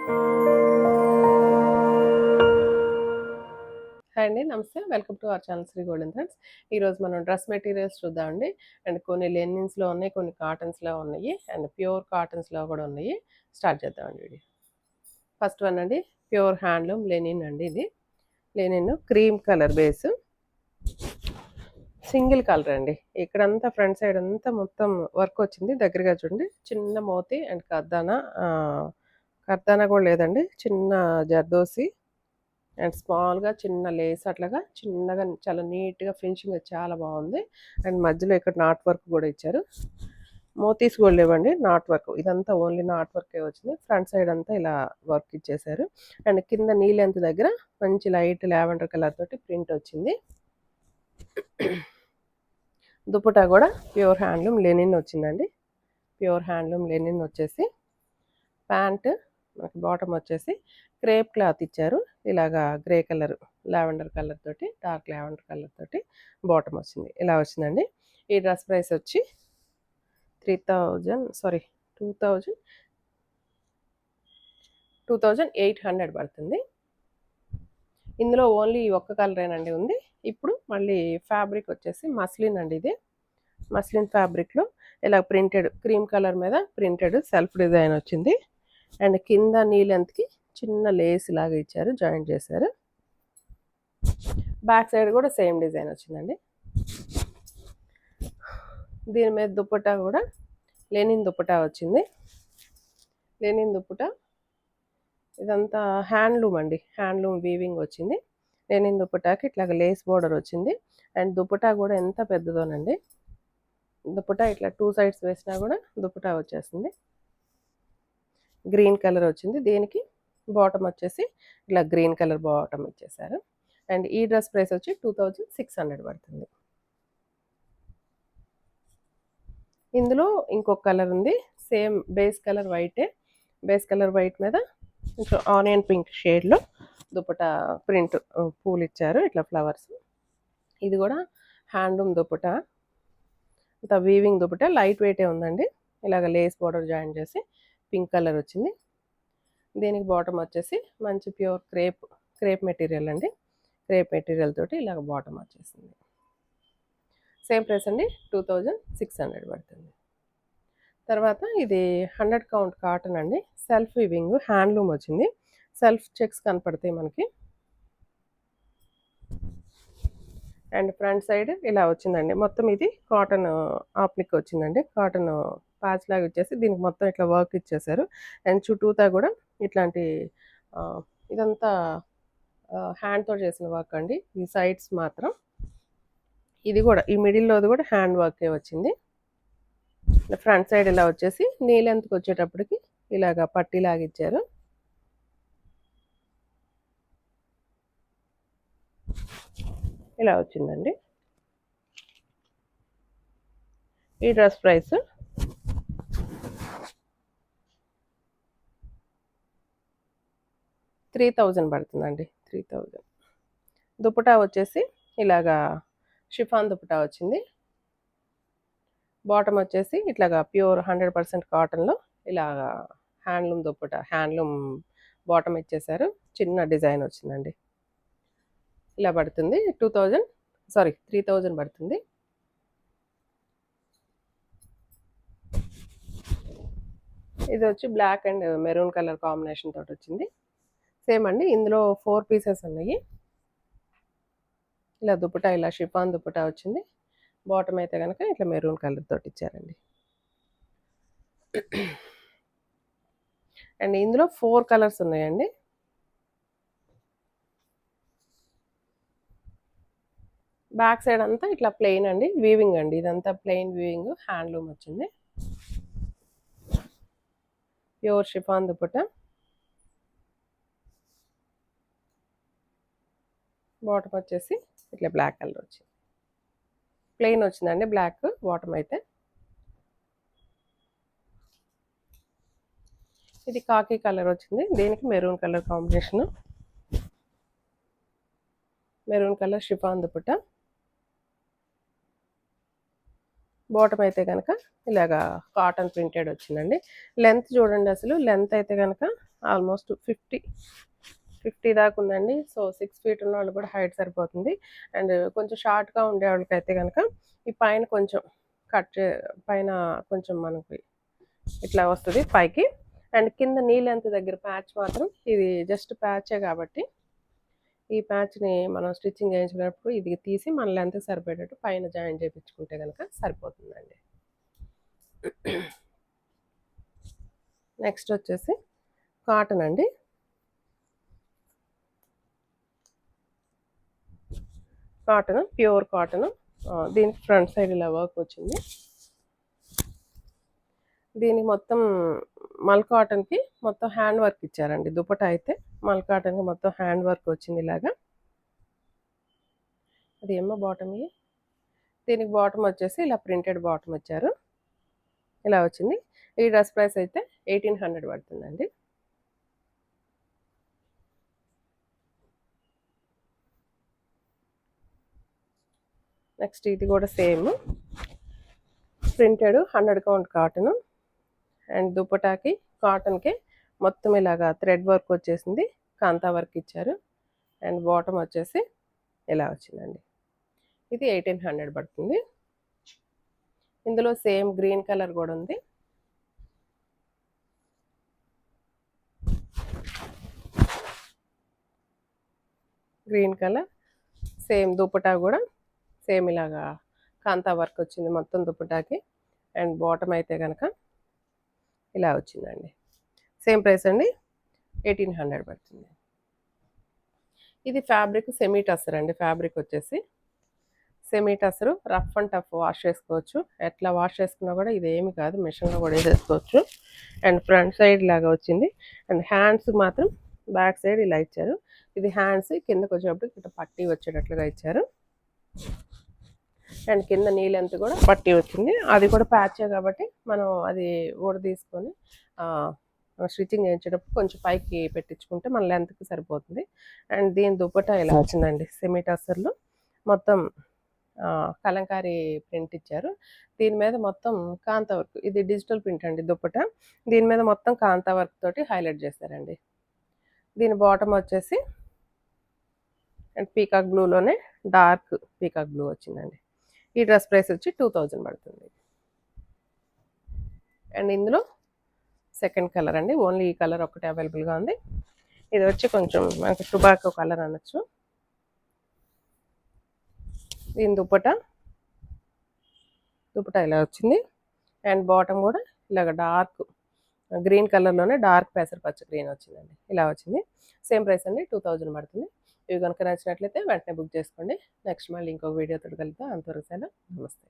Hi అండి, నమస్తే. Welcome to our channel Sri Golden Threads. ఈరోజు మనం డ్రెస్ మెటీరియల్స్ చూద్దామండి. అండ్ కొన్ని లెనిన్స్లో ఉన్నాయి, కొన్ని కాటన్స్లో ఉన్నాయి, అండ్ ప్యూర్ కాటన్స్లో కూడా ఉన్నాయి. స్టార్ట్ చేద్దామండి వీడియో. ఫస్ట్ వన్ అండి, ప్యూర్ హ్యాండ్లూమ్ లెనిన్ అండి. ఇది linen cream colour base, single colour అండి. ఇక్కడంతా ఫ్రంట్ సైడ్ అంతా మొత్తం వర్క్ వచ్చింది. దగ్గరగా చూడండి, చిన్న మోతి అండ్ కర్దానా కూడా లేదండి, చిన్న జర్దోసి అండ్ స్మాల్గా చిన్న లేస్ అట్లాగా చిన్నగా చాలా నీట్గా ఫినిషింగ్ చాలా బాగుంది. అండ్ మధ్యలో ఇక్కడ నాట్ వర్క్ కూడా ఇచ్చారు. మోతీస్ కూడా లేవండి, నాట్ వర్క్. ఇదంతా ఓన్లీ నాట్ వర్కే వచ్చింది. ఫ్రంట్ సైడ్ అంతా ఇలా వర్క్ ఇచ్చేసారు. అండ్ కింద నీ లెంత్ దగ్గర మంచి లైట్ లావెండర్ కలర్ తోటి ప్రింట్ వచ్చింది. దుపట్టా కూడా ప్యూర్ హ్యాండ్లూమ్ లెనిన్ వచ్చిందండి. ప్యూర్ హ్యాండ్లూమ్ లెనిన్ వచ్చేసి ప్యాంట్ మనకి బాటమ్ వచ్చేసి క్రేప్ క్లాత్ ఇచ్చారు. ఇలాగా గ్రే కలర్ లావెండర్ కలర్ తోటి, డార్క్ లావెండర్ కలర్ తోటి బాటమ్ వచ్చింది. ఇలా వచ్చిందండి. ఈ డ్రెస్ ప్రైస్ వచ్చి 2800 పడుతుంది. ఇందులో ఓన్లీ ఒక్క కలరేనండి ఉంది. ఇప్పుడు మళ్ళీ ఫ్యాబ్రిక్ వచ్చేసి మస్లిన్ అండి. ఇది మస్లిన్ ఫ్యాబ్రిక్లో ఇలా ప్రింటెడ్ క్రీమ్ కలర్ మీద ప్రింటెడ్ సెల్ఫ్ డిజైన్ వచ్చింది. అండ్ కింద నీ లెంత్కి చిన్న లేస్ లాగా ఇచ్చారు, జాయింట్ చేశారు. బ్యాక్ సైడ్ కూడా సేమ్ డిజైన్ వచ్చిందండి. దీని మీద దుపట్టా కూడా లెనిన్ దుపట్టా వచ్చింది. లెనిన్ దుపట్టా ఇదంతా హ్యాండ్లూమ్ అండి, హ్యాండ్లూమ్ వీవింగ్ వచ్చింది. లెనిన్ దుపట్టాకి ఇట్లాగ లేస్ బోర్డర్ వచ్చింది. అండ్ దుపట్టా కూడా ఎంత పెద్దదోనండి. దుపట్టా ఇట్లా 2 సైడ్స్ వేసినా కూడా దుపట్టా వచ్చేస్తుంది. గ్రీన్ కలర్ వచ్చింది. దీనికి బాటమ్ వచ్చేసి ఇట్లా గ్రీన్ కలర్ బాటమ్ ఇచ్చేసారు. అండ్ ఈ డ్రెస్ ప్రైస్ వచ్చి 2600 పడుతుంది. ఇందులో ఇంకొక కలర్ ఉంది, సేమ్ బేస్ కలర్ వైటే. బేస్ కలర్ వైట్ మీద కొంచెం ఆనియన్ పింక్ షేడ్లో దుపట్టా ప్రింట్ పూలు ఇచ్చారు, ఇట్లా ఫ్లవర్స్. ఇది కూడా హ్యాండ్లూమ్ దుపట్టా, ఇంత వీవింగ్ దుపట్టా, లైట్ వెయిటే ఉందండి. ఇలాగ లేస్ బార్డర్ జాయిన్ చేసి పింక్ కలర్ వచ్చింది. దీనికి బాటమ్ వచ్చేసి మంచి ప్యూర్ క్రేప్ మెటీరియల్ అండి. క్రేప్ మెటీరియల్ తోటి ఇలాగ బాటమ్ వచ్చేసింది. సేమ్ ప్రైస్ అండి, 2600 పడుతుంది. తర్వాత ఇది 100 కౌంట్ కాటన్ అండి. సెల్ఫ్ వీవింగ్ హ్యాండ్లూమ్ వచ్చింది. సెల్ఫ్ చెక్స్ కనపడతాయి మనకి. అండ్ ఫ్రంట్ సైడ్ ఇలా వచ్చిందండి. మొత్తం ఇది కాటన్ ఆప్లిక్ వచ్చిందండి. కాటన్ ప్యాచ్ లాగా ఇచ్చేసి దీనికి మొత్తం ఇట్లా వర్క్ ఇచ్చేసారు. అండ్ చుట్టూతా కూడా ఇట్లాంటి ఇదంతా హ్యాండ్తో చేసిన వర్క్ అండి. ఈ సైడ్స్ మాత్రం ఇది కూడా ఈ మిడిల్లోది కూడా హ్యాండ్ వర్కే వచ్చింది. ఫ్రంట్ సైడ్ ఇలా వచ్చేసి నీ లెంత్కి వచ్చేటప్పటికి ఇలాగా పట్టీలాగా ఇచ్చారు. ఇలా వచ్చిందండి. ఈ డ్రెస్ ప్రైస్ 3000 పడుతుందండి. 3000. దుపట్టా వచ్చేసి ఇలాగా షిఫాన్ దుపట్టా వచ్చింది. బాటమ్ వచ్చేసి ఇట్లాగా ప్యూర్ 100% కాటన్లో ఇలాగా హ్యాండ్లూమ్ దుపట్టా, హ్యాండ్లూమ్ బాటమ్ ఇచ్చేసారు. చిన్న డిజైన్ వచ్చిందండి. ఇలా పడుతుంది. 3000 పడుతుంది. ఇది వచ్చి black and maroon colour combination తోటి వచ్చింది. సేమ్ అండి. ఇందులో 4 పీసెస్ ఉన్నాయి. ఇలా దుపట్టా ఇలా షిఫాన్ దుపట్టా వచ్చింది. బాటమ్ అయితే కనుక ఇట్లా మెరూన్ కలర్ తోటి ఇచ్చారండి. అండ్ ఇందులో 4 కలర్స్ ఉన్నాయండి. బ్యాక్ సైడ్ అంతా ఇట్లా ప్లెయిన్ అండి, వీవింగ్ అండి. ఇదంతా ప్లెయిన్ వీవింగ్, హ్యాండ్లూమ్ వచ్చింది. Pure chiffon dupatta. బాటమ్ వచ్చేసి ఇట్లా బ్లాక్ కలర్ వచ్చింది. ప్లెయిన్ వచ్చిందండి బ్లాక్ బాటమ్ అయితే. ఇది కాకి కలర్ వచ్చింది. దీనికి maroon colour combination. Maroon colour chiffon dupatta. Bottom అయితే కనుక ఇలాగా కాటన్ ప్రింటెడ్ వచ్చిందండి. లెంత్ చూడండి, అసలు లెంత్ అయితే కనుక ఆల్మోస్ట్ 50 దాకా ఉందండి. సో 6 ఫీట్ ఉన్న వాళ్ళు కూడా హైట్ సరిపోతుంది. అండ్ కొంచెం షార్ట్గా ఉండే వాళ్ళకైతే కనుక ఈ పైన కొంచెం కట్ చే పైన కొంచెం మనకి ఇట్లా వస్తుంది పైకి. అండ్ కింద నీ లెంత్ దగ్గర ప్యాచ్ మాత్రం ఇది జస్ట్ ప్యాచే కాబట్టి ఈ ప్యాచ్ని మనం స్టిచ్చింగ్ చేయించుకున్నప్పుడు ఇది తీసి మన లెంత్కి సరిపోయేటట్టు పైన జాయిన్ చేయించుకుంటే కనుక సరిపోతుందండి. నెక్స్ట్ వచ్చేసి కాటన్ అండి. Cotton, pure cotton. దీనికి ఫ్రంట్ సైడ్ ఇలా వర్క్ వచ్చింది. దీనికి మొత్తం మల్ కాటన్కి మొత్తం హ్యాండ్ వర్క్ ఇచ్చారండి. దుపట్టా అయితే మల్ కాటన్కి మొత్తం హ్యాండ్ వర్క్ వచ్చింది ఇలాగా. అది ఏమో బాటమ్, దీనికి బాటమ్ వచ్చేసి ఇలా ప్రింటెడ్ బాటమ్ వచ్చారు, ఇలా వచ్చింది. ఈ డ్రెస్ ప్రైస్ అయితే 1800 పడుతుందండి. నెక్స్ట్ ఇది కూడా same printed 100 count cotton. And దుపటాకి కాటన్కి మొత్తం ఇలాగా థ్రెడ్ వర్క్ వచ్చేసింది, కాంతా వర్క్ ఇచ్చారు. అండ్ బాటమ్ వచ్చేసి ఇలా వచ్చిందండి. ఇది 1800 పడుతుంది. ఇందులో సేమ్ గ్రీన్ కలర్ కూడా ఉంది. గ్రీన్ కలర్ సేమ్ దుపటా కూడా సేమ్ ఇలాగా కాంతా వర్క్ వచ్చింది మొత్తం దుపటాకి. అండ్ బాటమ్ అయితే కనుక ఇలా వచ్చిందండి. సేమ్ ప్రైస్ అండి, 1800 పడుతుంది. ఇది ఫ్యాబ్రిక్ సెమీ టస్సర్ అండి. ఫ్యాబ్రిక్ వచ్చేసి semi tussar, rough and tough wash చేసుకోవచ్చు. ఎట్లా వాష్ చేసుకున్నా కూడా ఇది ఏమి కాదు, మిషన్లో కూడా వేసేసుకోవచ్చు. అండ్ ఫ్రంట్ సైడ్ లాగా వచ్చింది. అండ్ హ్యాండ్స్ మాత్రం బ్యాక్ సైడ్ ఇలా ఇచ్చారు. ఇది హ్యాండ్స్ కిందకు వచ్చేటప్పుడు ఇట్లా పట్టీ వచ్చేటట్లుగా ఇచ్చారు. అండ్ కింద నీ లెంత్ కూడా పట్టీ వచ్చింది. అది కూడా ప్యాచే కాబట్టి మనం అది ఊడ తీసుకొని స్టిచ్చింగ్ చేయించేటప్పుడు కొంచెం పైకి పెట్టించుకుంటే మన లెంత్కి సరిపోతుంది. అండ్ దీని దుపట్టా ఇలా వచ్చిందండి. సెమీ టస్సర్లో మొత్తం కలంకారీ ప్రింట్ ఇచ్చారు. దీని మీద మొత్తం కాంతా వర్క్, ఇది డిజిటల్ ప్రింట్ అండి దుపట్టా. దీని మీద మొత్తం కాంతా వర్క్ తోటి హైలైట్ చేశారండి. దీని బాటమ్ వచ్చేసి అండ్ పీకాక్ బ్లూలోనే డార్క్ పీకాక్ బ్లూ వచ్చిందండి. ఈ డ్రెస్ ప్రైస్ వచ్చి 2000 పడుతుంది. అండ్ ఇందులో సెకండ్ కలర్ అండి, ఓన్లీ ఈ కలర్ ఒకటి అవైలబుల్గా ఉంది. ఇది వచ్చి కొంచెం మనకి టుబాకో కలర్ అనొచ్చు. దీని దుపట్టా ఇలా వచ్చింది. అండ్ బాటమ్ కూడా ఇలాగ డార్క్ గ్రీన్ కలర్లోనే డార్క్ పెసరపచ్చ గ్రీన్ వచ్చిందండి, ఇలా వచ్చింది. సేమ్ ప్రైస్ అండి, 2000 పడుతుంది. ఇవి కనుక నచ్చినట్లయితే వెంటనే బుక్ చేసుకోండి. నెక్స్ట్ మళ్ళీ ఇంకొక వీడియోతో కలుద్దాం. అంతవరకు సెలవు, నమస్తే.